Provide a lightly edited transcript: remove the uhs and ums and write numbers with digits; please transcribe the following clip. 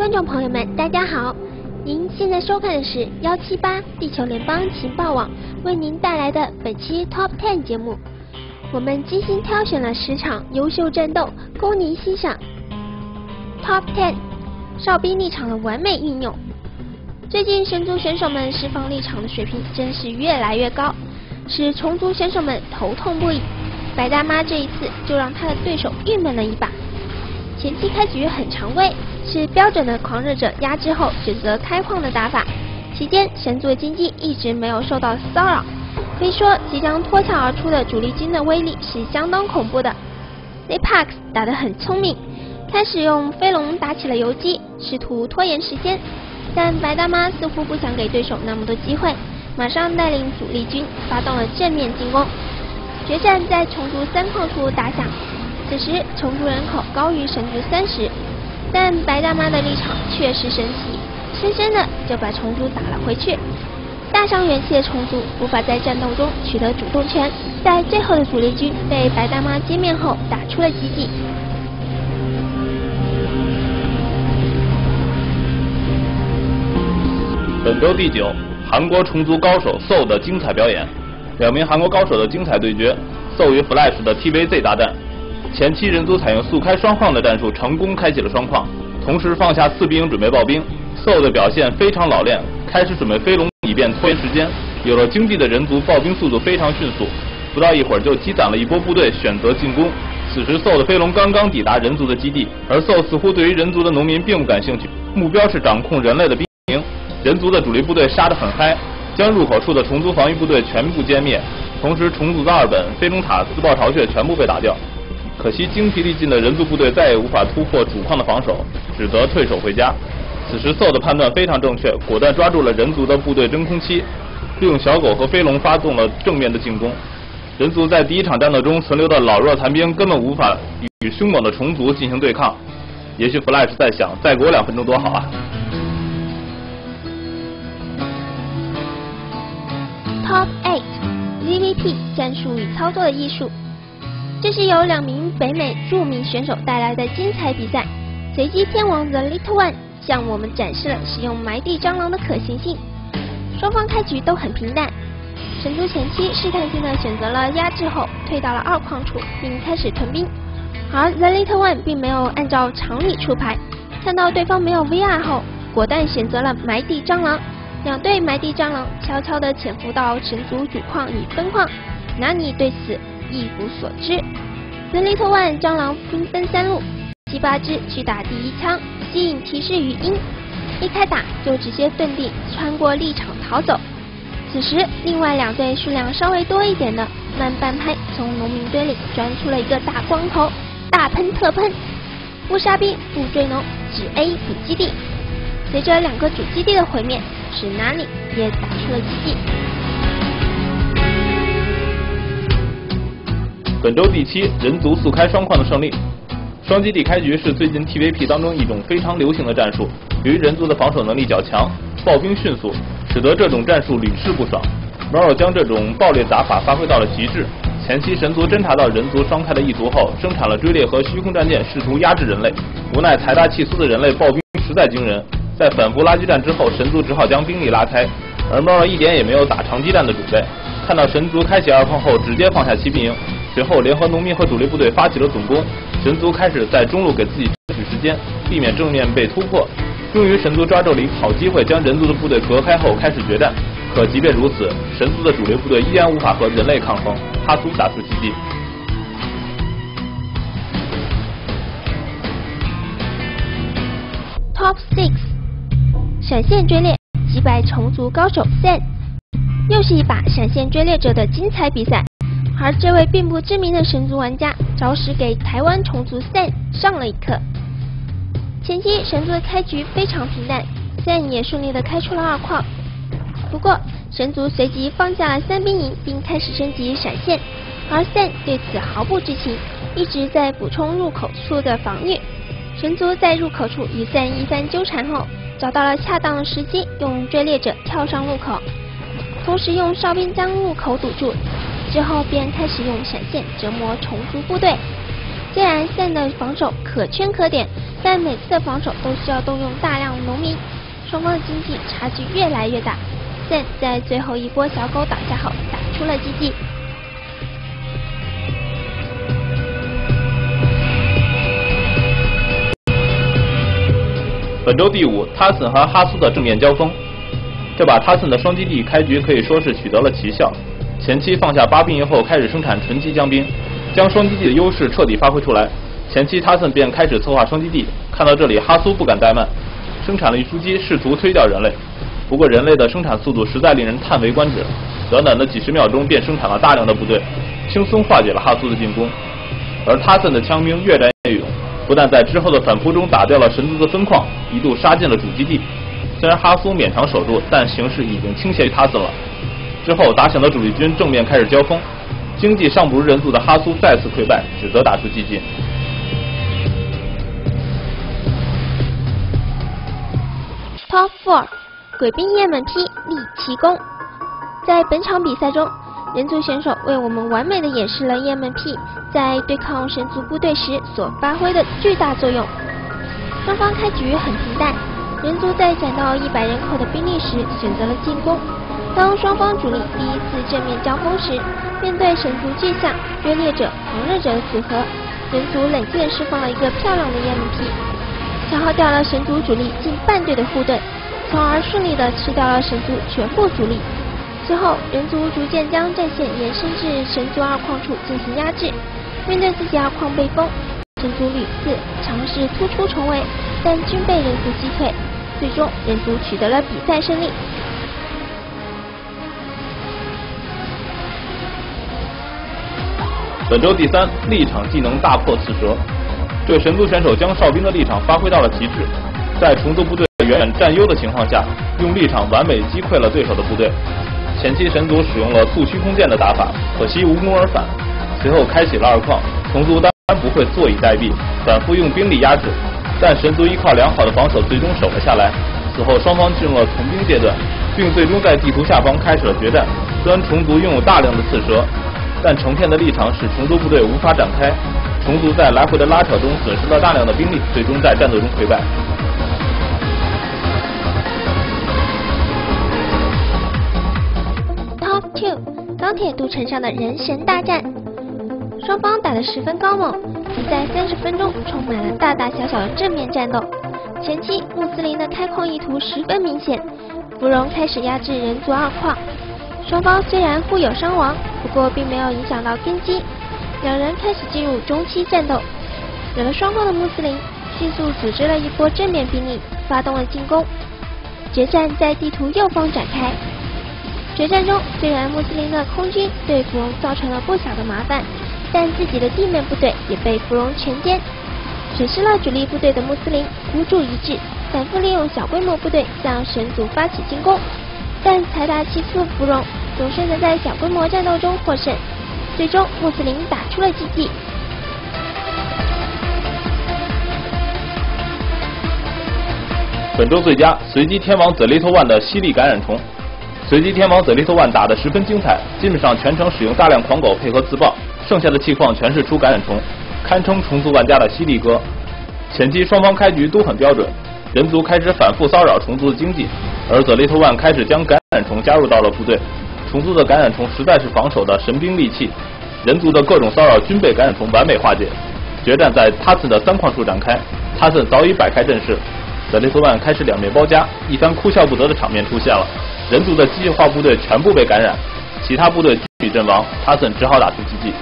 观众朋友们，大家好！您现在收看的是178地球联邦情报网为您带来的本期 Top 10节目。我们精心挑选了10场优秀战斗，供您欣赏。Top 10，哨兵立场的完美运用。最近神族选手们释放立场的水平真是越来越高，使虫族选手们头痛不已。白大妈这一次就让他的对手郁闷了一把。前期开局很常规，是标准的狂热者压制后选择开矿的打法。期间神族的经济一直没有受到骚扰，可以说即将脱壳而出的主力军的威力是相当恐怖的。Zepax 打得很聪明，开始用飞龙打起了游击，试图拖延时间，但白大妈似乎不想给对手那么多机会，马上带领主力军发动了正面进攻。决战在虫族3矿处打响，此时虫族人口高于神族30，但白大妈的立场确实神奇，深深的就把虫族打了回去。大伤元气的虫族无法在战斗中取得主动权，在最后的主力军被白大妈歼灭后打出了奇迹。本周第9，韩国虫族高手 Soul 的精彩表演。2名韩国高手的精彩对决 ，Soul 与 Flash 的 TVZ 大战。前期人族采用速开双矿的战术，成功开启了双矿，同时放下4兵准备爆兵。Soul 的表现非常老练，开始准备飞龙以便拖延时间。有了经济的人族爆兵速度非常迅速，不到一会儿就积攒了一波部队，选择进攻。此时 Soul 的飞龙刚刚抵达人族的基地，而 Soul 似乎对于人族的农民并不感兴趣，目标是掌控人类的兵营。人族的主力部队杀得很嗨，将入口处的虫族防御部队全部歼灭，同时虫族的2本、飞龙塔、自爆巢穴全部被打掉。可惜精疲力尽的人族部队再也无法突破主矿的防守，只得退守回家。此时 Soul 的判断非常正确，果断抓住了人族的部队真空期，利用小狗和飞龙发动了正面的进攻。人族在第1场战斗中存留的老弱残兵根本无法与凶猛的虫族进行对抗。也许 Flash 在想，再给我2分钟多好啊！Top 8 ZVP 战术与操作的艺术，这是由2名北美著名选手带来的精彩比赛。随机天王 The Little One 向我们展示了使用埋地蟑螂的可行性。双方开局都很平淡，神族前期试探性的选择了压制后退到了2矿处，并开始屯兵。而 The Little One 并没有按照常理出牌，看到对方没有 VR 后，果断选择了埋地蟑螂。2队埋地蟑螂悄悄地潜伏到神族主矿以分矿，纳尼对此一无所知。The Little One 蟑螂兵分3路，7、8只去打第1枪，吸引提示语音，一开打就直接遁地穿过立场逃走。此时另外2队数量稍微多一点的慢半拍从农民堆里钻出了一个大光头，大喷特喷，不杀兵不追农，只 A 补基地。随着2个主基地的毁灭，使纳尼也打出了奇迹。本周第7，人族速开双矿的胜利。双基地开局是最近 TVP 当中一种非常流行的战术，由于人族的防守能力较强，爆兵迅速，使得这种战术屡试不爽。Moro 将这种爆裂打法发挥到了极致。前期神族侦察到人族双开的意图后，生产了追猎和虚空战舰，试图压制人类。无奈财大气粗的人类爆兵实在惊人，在反复拉锯战之后，神族只好将兵力拉开，而 Moro 一点也没有打长激战的准备。看到神族开启2矿后，直接放下骑兵营，随后联合农民和主力部队发起了总攻。神族开始在中路给自己争取时间，避免正面被突破。终于神族抓住了一个好机会，将人族的部队隔开后开始决战。可即便如此，神族的主力部队依然无法和人类抗衡，哈苏打出奇迹。Top 6， 闪现追猎击败虫族高手 Sen， 又是一把闪现追猎者的精彩比赛。而这位并不知名的神族玩家，着实给台湾虫族 Sen 上了一课。前期神族的开局非常平淡， Sen 也顺利的开出了2矿。不过神族随即放下了3兵营，并开始升级闪现，而 Sen 对此毫不知情，一直在补充入口处的防御。神族在入口处与 Sen 一番纠缠后，找到了恰当的时机，用追猎者跳上路口，同时用哨兵将入口堵住，之后便开始用闪现折磨虫族部队。虽然Zen的防守可圈可点，但每次的防守都需要动用大量农民，双方的经济差距越来越大。Zen在最后一波小狗倒下后打出了奇迹。本周第5，塔森和哈苏的正面交锋。这把塔森的双基地开局可以说是取得了奇效，前期放下8兵营后开始生产纯机枪兵，将双基地的优势彻底发挥出来。前期塔森便开始策划双基地，看到这里哈苏不敢怠慢，生产了运输机试图推掉人类。不过人类的生产速度实在令人叹为观止，短短的几十秒钟便生产了大量的部队，轻松化解了哈苏的进攻。而塔森的枪兵越战越勇，不但在之后的反扑中打掉了神族的分矿，一度杀进了主基地。虽然哈苏勉强守住，但形势已经倾斜于塔森了。之后打响的主力军正面开始交锋，经济尚不如人族的哈苏再次溃败，只得打出寂静。Top 4， 鬼兵叶门劈立奇功。在本场比赛中，人族选手为我们完美的演示了叶门劈在对抗神族部队时所发挥的巨大作用。双方开局很平淡，人族在斩到100人口的兵力时选择了进攻。当双方主力第一次正面交锋时，面对神族巨象、追猎者、狂热者的组合，人族冷静地释放了一个漂亮的叶门劈，消耗掉了神族主力近半队的护盾，从而顺利地吃掉了神族全部主力。之后，人族逐渐将战线延伸至神族2矿处进行压制。面对自己2矿被封，神族屡次尝试突出重围，但均被人族击退。最终，人族取得了比赛胜利。本周第3，立场技能大破刺蛇。这位神族选手将哨兵的立场发挥到了极致，在虫族部队远远占优的情况下，用立场完美击溃了对手的部队。前期神族使用了促虚空剑的打法，可惜无功而返。随后开启了2矿，虫族当然不会坐以待毙，反复用兵力压制，但神族依靠良好的防守最终守了下来。此后双方进入了从兵阶段，并最终在地图下方开始了决战。虽然虫族拥有大量的刺蛇，但成片的立场使虫族部队无法展开，虫族在来回的拉扯中损失了大量的兵力，最终在战斗中溃败。Top 2， 钢铁都城上的人神大战。双方打得十分高猛，比赛30分钟充满了大大小小的正面战斗。前期穆斯林的开矿意图十分明显，芙蓉开始压制人族2矿。双方虽然互有伤亡，不过并没有影响到根基，两人开始进入中期战斗。有了双方的穆斯林迅速组织了一波正面兵力，发动了进攻。决战在地图右方展开。决战中，虽然穆斯林的空军对芙蓉造成了不小的麻烦，但自己的地面部队也被芙蓉全歼。损失了主力部队的穆斯林孤注一掷，反复利用小规模部队向神族发起进攻，但财大气粗的芙蓉总是能在小规模战斗中获胜。最终穆斯林打出了奇迹。本周最佳随机天王 The Little One 的犀利感染虫。随机天王 The Little One 打得十分精彩，基本上全程使用大量狂狗配合自爆，剩下的气矿全是出感染虫，堪称虫族玩家的犀利哥。前期双方开局都很标准，人族开始反复骚扰虫族的经济，而 The Little One 开始将感染虫加入到了部队。虫族的感染虫实在是防守的神兵利器，人族的各种骚扰均被感染虫完美化解。决战在塔森的3矿处展开，塔森早已摆开阵势，The Little One 开始两面包夹，一番哭笑不得的场面出现了。人族的机械化部队全部被感染，其他部队均已阵亡，塔森只好打出奇迹。